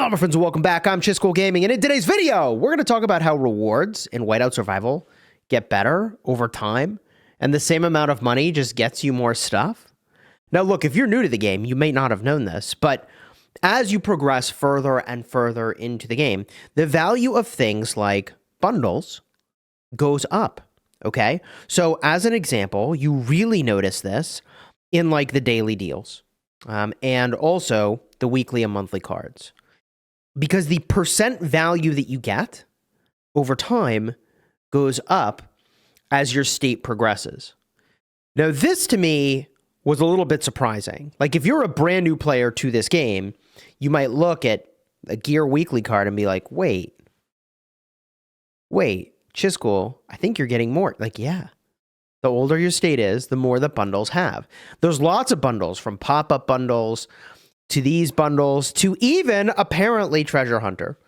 Hello, my friends, and welcome back. I'm Chisco Gaming, and in today's video, we're going to talk about how rewards in Whiteout Survival get better over time, and the same amount of money just gets you more stuff. Now, look, if you're new to the game, you may not have known this, but as you progress further and further into the game, the value of things like bundles goes up, okay? So, as an example, you really notice this in, like, the daily deals, and also the weekly and monthly cards. Because the percent value that you get over time goes up as your state progresses. Now, this to me was a little bit surprising. Like, if you're a brand new player to this game, you might look at a gear weekly card and be like, wait, Chisco, I think you're getting more. Like, yeah. The older your state is, the more the bundles have. There's lots of bundles, from pop-up bundles to these bundles, to even, apparently, Treasure Hunter.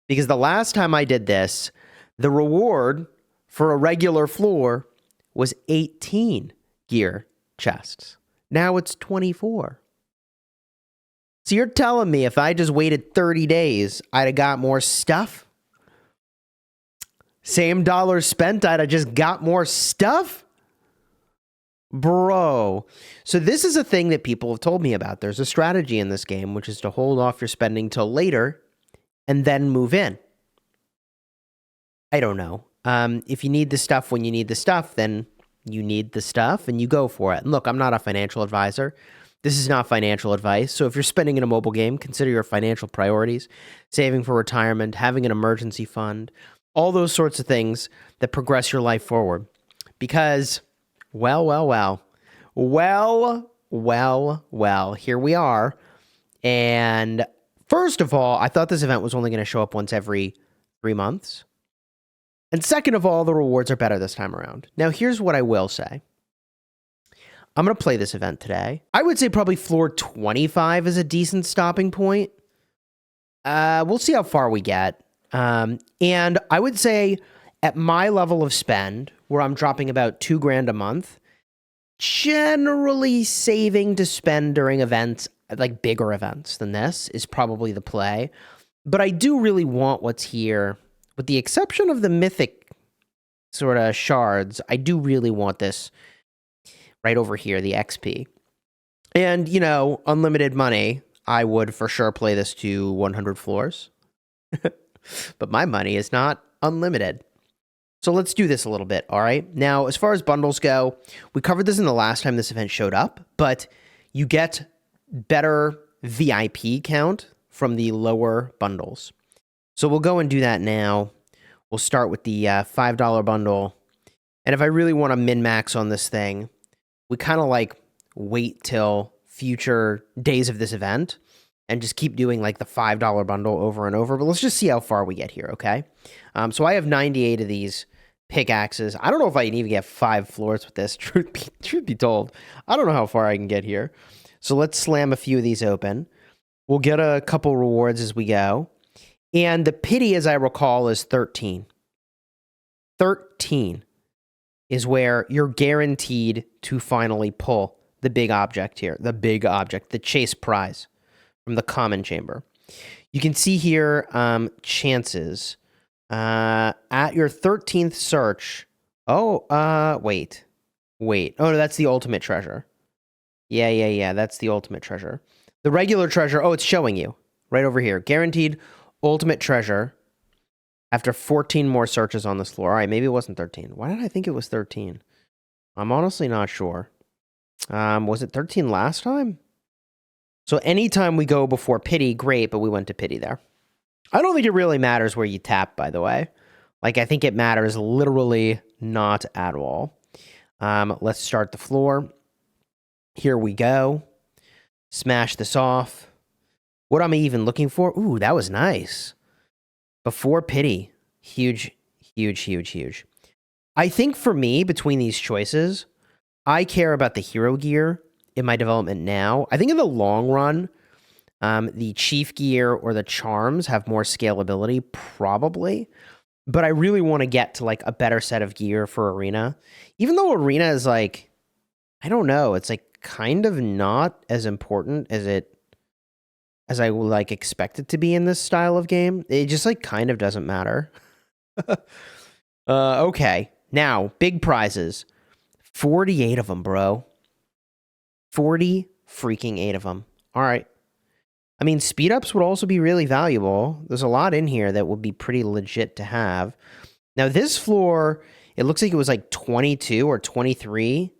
Because the last time I did this, the reward for a regular floor was 18 gear chests. Now it's 24. So you're telling me if I just waited 30 days, I'd have got more stuff? Same dollars spent, I'd have just got more stuff? Bro. So this is a thing that people have told me about. There's a strategy in this game, which is to hold off your spending till later and then move in. I don't know. If you need the stuff when you need the stuff, then you need the stuff and you go for it. And look, I'm not a financial advisor. This is not financial advice. So if you're spending in a mobile game, consider your financial priorities, saving for retirement, having an emergency fund, all those sorts of things that progress your life forward. Because well, here we are. And first of all, I thought this event was only going to show up once every 3 months. And second of all, the rewards are better this time around. Now, here's what I will say. I'm going to play this event today. I would say probably floor 25 is a decent stopping point. We'll see how far we get. And I would say at my level of spend, where I'm dropping about $2,000 a month, generally saving to spend during events, like bigger events than this, is probably the play. But I do really want what's here. With the exception of the mythic sort of shards, I do really want this right over here, the XP. And, you know, unlimited money, I would for sure play this to 100 floors. But my money is not unlimited. So let's do this a little bit, all right? Now, as far as bundles go, we covered this in the last time this event showed up, but you get better VIP count from the lower bundles. So we'll go and do that now. We'll start with the $5 bundle. And if I really want to min-max on this thing, we kind of like wait till future days of this event and just keep doing like the $5 bundle over and over. But let's just see how far we get here, okay? So I have 98 of these pickaxes. I don't know if I can even get 5 floors with this, truth be told. I don't know how far I can get here. So let's slam a few of these open. We'll get a couple rewards as we go. And the pity, as I recall, is 13. 13 is where you're guaranteed to finally pull the big object here. The big object, the chase prize from the common chamber. You can see here chances. At your 13th search. Wait. Oh, no, that's the ultimate treasure. Yeah, that's the ultimate treasure. The regular treasure, it's showing you right over here. Guaranteed ultimate treasure after 14 more searches on this floor. All right, maybe it wasn't 13. Why did I think it was 13? I'm honestly not sure. Was it 13 last time? So anytime we go before pity, great, but we went to pity there. I don't think it really matters where you tap, by the way. Like, I think it matters literally not at all. Let's start the floor. Here we go. Smash this off. What am I even looking for? Ooh, that was nice. Before pity. Huge. I think for me, between these choices, I care about the hero gear in my development now. I think in the long run, the chief gear or the charms have more scalability, probably. But I really want to get to like a better set of gear for arena. Even though arena is like, I don't know, it's like kind of not as important as it as I like expect it to be in this style of game. It just like kind of doesn't matter. Okay. Now, big prizes. 48 of them, bro. 40 freaking 8 of them. All right. I mean, speed ups would also be really valuable. There's a lot in here that would be pretty legit to have. Now, this floor, it looks like it was like 22 or 23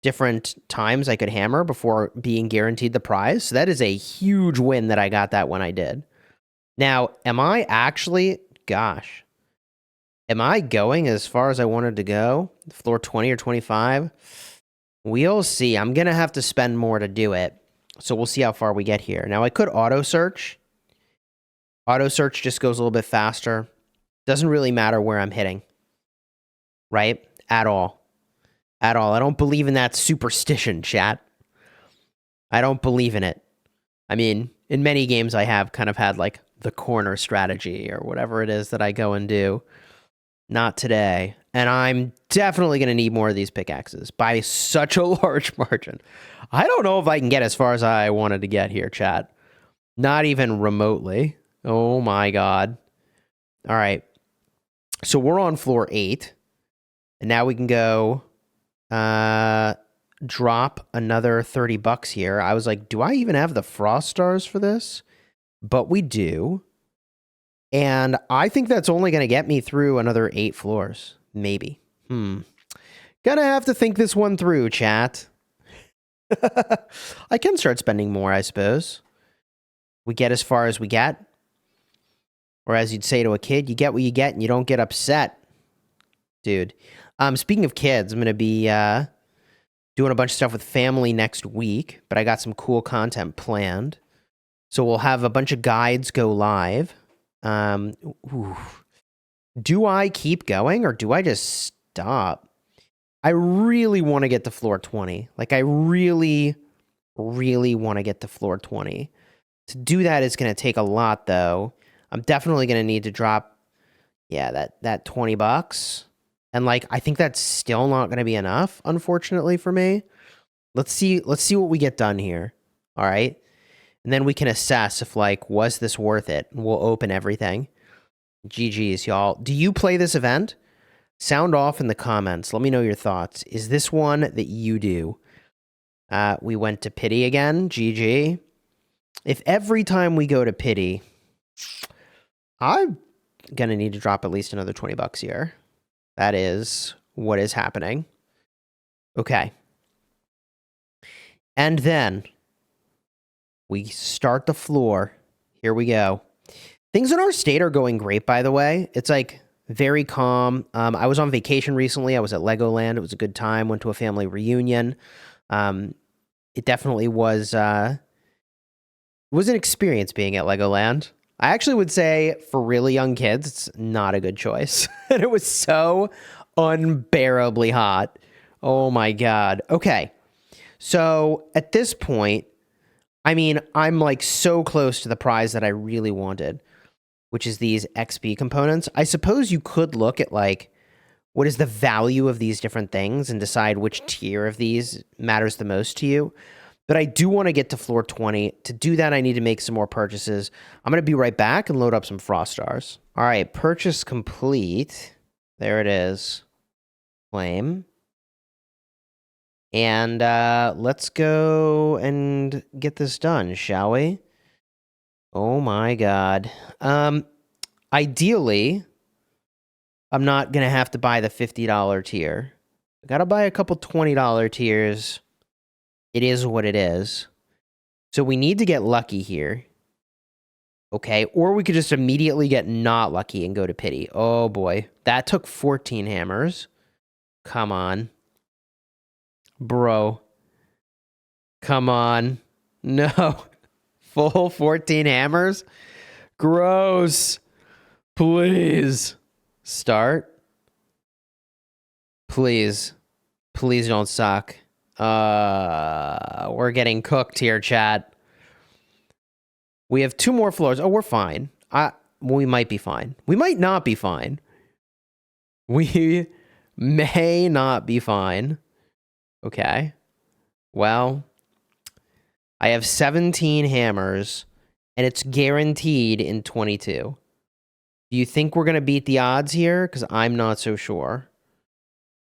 different times I could hammer before being guaranteed the prize. So that is a huge win that I got that when I did. Now, am I actually, gosh, am I going as far as I wanted to go? Floor 20 or 25? We'll see. I'm going to have to spend more to do it. So we'll see how far we get here. Now, I could auto search. Auto search just goes a little bit faster. Doesn't really matter where I'm hitting. Right? At all. At all. I don't believe in that superstition, chat. I don't believe in it. I mean, in many games I have kind of had like the corner strategy or whatever it is that I go and do. Not today. And I'm definitely going to need more of these pickaxes by such a large margin. I don't know if I can get as far as I wanted to get here, chat. Not even remotely. Oh my God. All right. So we're on floor 8. And now we can go drop another $30 here. I was like, do I even have the frost stars for this? But we do. And I think that's only going to get me through another 8 floors. Maybe. Gonna have to think this one through, chat. I can start spending more, I suppose. We get as far as we get. Or as you'd say to a kid, you get what you get and you don't get upset. Dude. Speaking of kids, I'm going to be doing a bunch of stuff with family next week. But I got some cool content planned. So we'll have a bunch of guides go live. Do I keep going or do I just stop? I really want to get to floor 20. Like, I really, really want to get to floor 20. To do that is going to take a lot, though. I'm definitely going to need to drop, that $20. And, like, I think that's still not going to be enough, unfortunately, for me. Let's see what we get done here. All right? And then we can assess if, like, was this worth it? We'll open everything. GG's, y'all. Do you play this event? Sound off in the comments. Let me know your thoughts. Is this one that you do? We went to pity again. GG. If every time we go to pity, I'm going to need to drop at least another $20 here. That is what is happening. Okay. And then we start the floor. Here we go. Things in our state are going great, by the way. It's like very calm. I was on vacation recently. I was at Legoland. It was a good time. Went to a family reunion. It definitely was an experience being at Legoland. I actually would say for really young kids, it's not a good choice. And it was so unbearably hot. Oh my God. Okay. So at this point, I mean, I'm like so close to the prize that I really wanted, which is these XP components. I suppose you could look at like, what is the value of these different things and decide which tier of these matters the most to you. But I do want to get to floor 20. To do that, I need to make some more purchases. I'm going to be right back and load up some frost stars. All right, purchase complete. There it is. Claim. And let's go and get this done, shall we? Oh my God. Ideally, I'm not going to have to buy the $50 tier. I got to buy a couple $20 tiers. It is what it is. So we need to get lucky here. Okay, or we could just immediately get not lucky and go to pity. Oh boy, that took 14 hammers. Come on. Bro. Come on. No. Full 14 hammers? Gross. Please. Start. Please. Please don't suck. We're getting cooked here, chat. We have 2 more floors. Oh, we're fine. We might be fine. We might not be fine. We may not be fine. Okay. Well, I have 17 hammers, and it's guaranteed in 22. Do you think we're going to beat the odds here? Because I'm not so sure.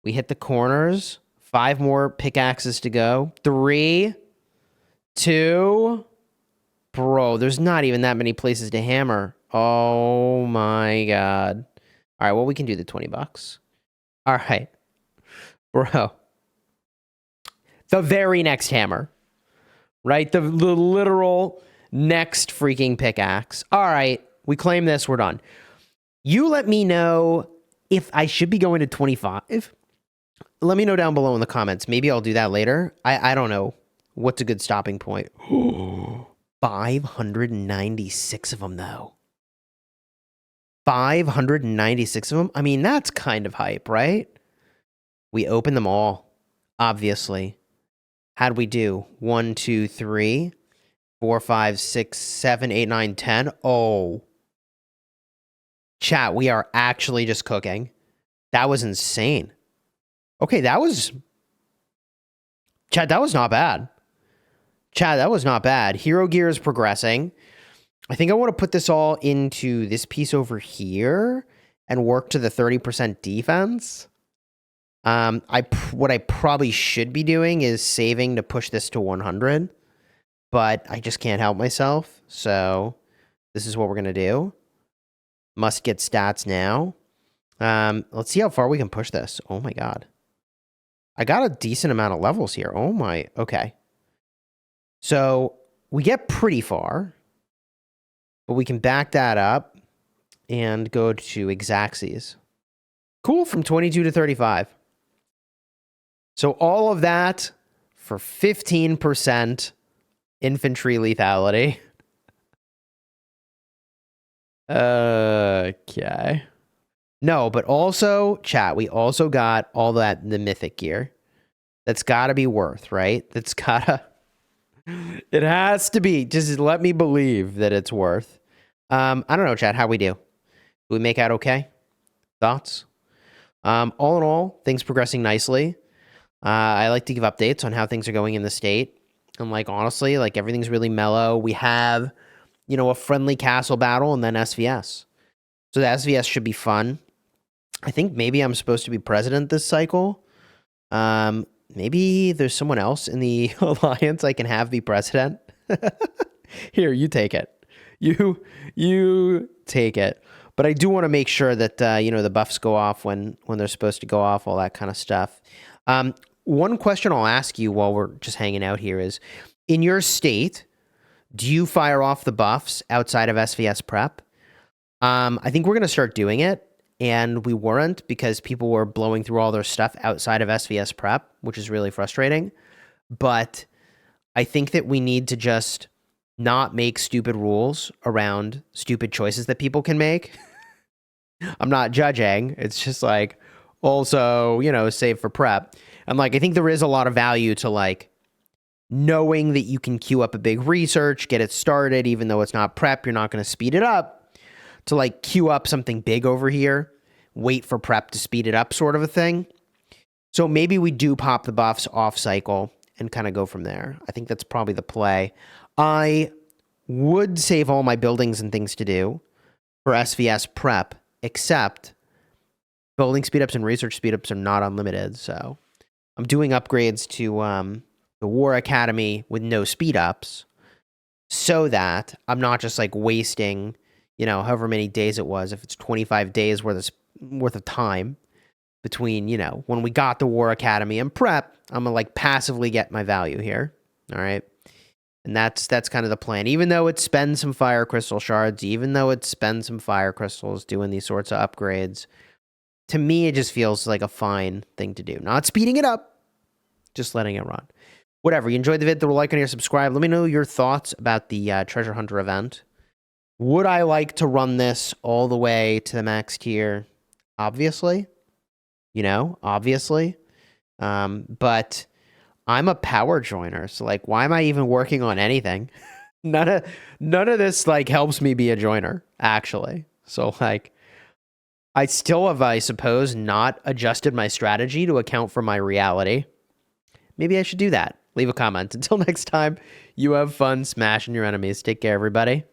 We hit the corners. 5 more pickaxes to go. 3, 2. Bro, there's not even that many places to hammer. Oh my god. All right, well, we can do the $20. All right. Bro. The very next hammer. Right? The literal next freaking pickaxe. All right. We claim this. We're done. You let me know if I should be going to 25. Let me know down below in the comments. Maybe I'll do that later. I don't know. What's a good stopping point? 596 of them, though. 596 of them? I mean, that's kind of hype, right? We opened them all, obviously. How'd we do? 1, 2, 3, 4, 5, 6, 7, 8, 9, 10. Oh. Chat, we are actually just cooking. That was insane. Okay, that was... Chat, that was not bad. Chat, that was not bad. Hero gear is progressing. I think I want to put this all into this piece over here and work to the 30% defense. What I probably should be doing is saving to push this to 100, but I just can't help myself. So this is what we're going to do. Must get stats now. Let's see how far we can push this. Oh my god. I got a decent amount of levels here. Oh my, okay. So we get pretty far, but we can back that up and go to Exacxes. Cool, from 22 to 35. So all of that for 15% infantry lethality. Okay. No, but also, chat, we also got all the mythic gear. That's got to be worth, right? That's got to... It has to be. Just let me believe that it's worth. I don't know, chat, how we do? Do we make out okay? Thoughts? All in all, things progressing nicely. I like to give updates on how things are going in the state. And, like, honestly, like, everything's really mellow. We have, you know, a friendly castle battle and then SVS. So the SVS should be fun. I think maybe I'm supposed to be president this cycle. Maybe there's someone else in the alliance I can have be president. Here, you take it. You take it. But I do want to make sure that, you know, the buffs go off when they're supposed to go off, all that kind of stuff. One question I'll ask you while we're just hanging out here is, in your state, do you fire off the buffs outside of SVS prep? I think we're going to start doing it. And we weren't because people were blowing through all their stuff outside of SVS prep, which is really frustrating. But I think that we need to just not make stupid rules around stupid choices that people can make. I'm not judging. It's just like, also, you know, save for prep. And like, I think there is a lot of value to like knowing that you can queue up a big research, get it started, even though it's not prep, you're not going to speed it up. To like queue up something big over here, wait for prep to speed it up sort of a thing. So maybe we do pop the buffs off cycle and kind of go from there. I think that's probably the play. I would save all my buildings and things to do for SVS prep, except building speedups and research speedups are not unlimited. So I'm doing upgrades to the War Academy with no speedups so that I'm not just like wasting, you know, however many days it was, if it's 25 days worth of time between, you know, when we got the War Academy and prep, I'm going to like passively get my value here. All right. And that's kind of the plan. Even though it spends some fire crystal shards, even though it spends some fire crystals doing these sorts of upgrades, to me, it just feels like a fine thing to do. Not speeding it up, just letting it run. Whatever. You enjoyed the vid, throw a like on here, subscribe. Let me know your thoughts about the Treasure Hunter event. Would I like to run this all the way to the max tier? Obviously. You know, obviously. But I'm a power joiner, so like, why am I even working on anything? None of this like helps me be a joiner, actually. So like, I still have, I suppose, not adjusted my strategy to account for my reality. Maybe I should do that. Leave a comment. Until next time, you have fun smashing your enemies. Take care, everybody.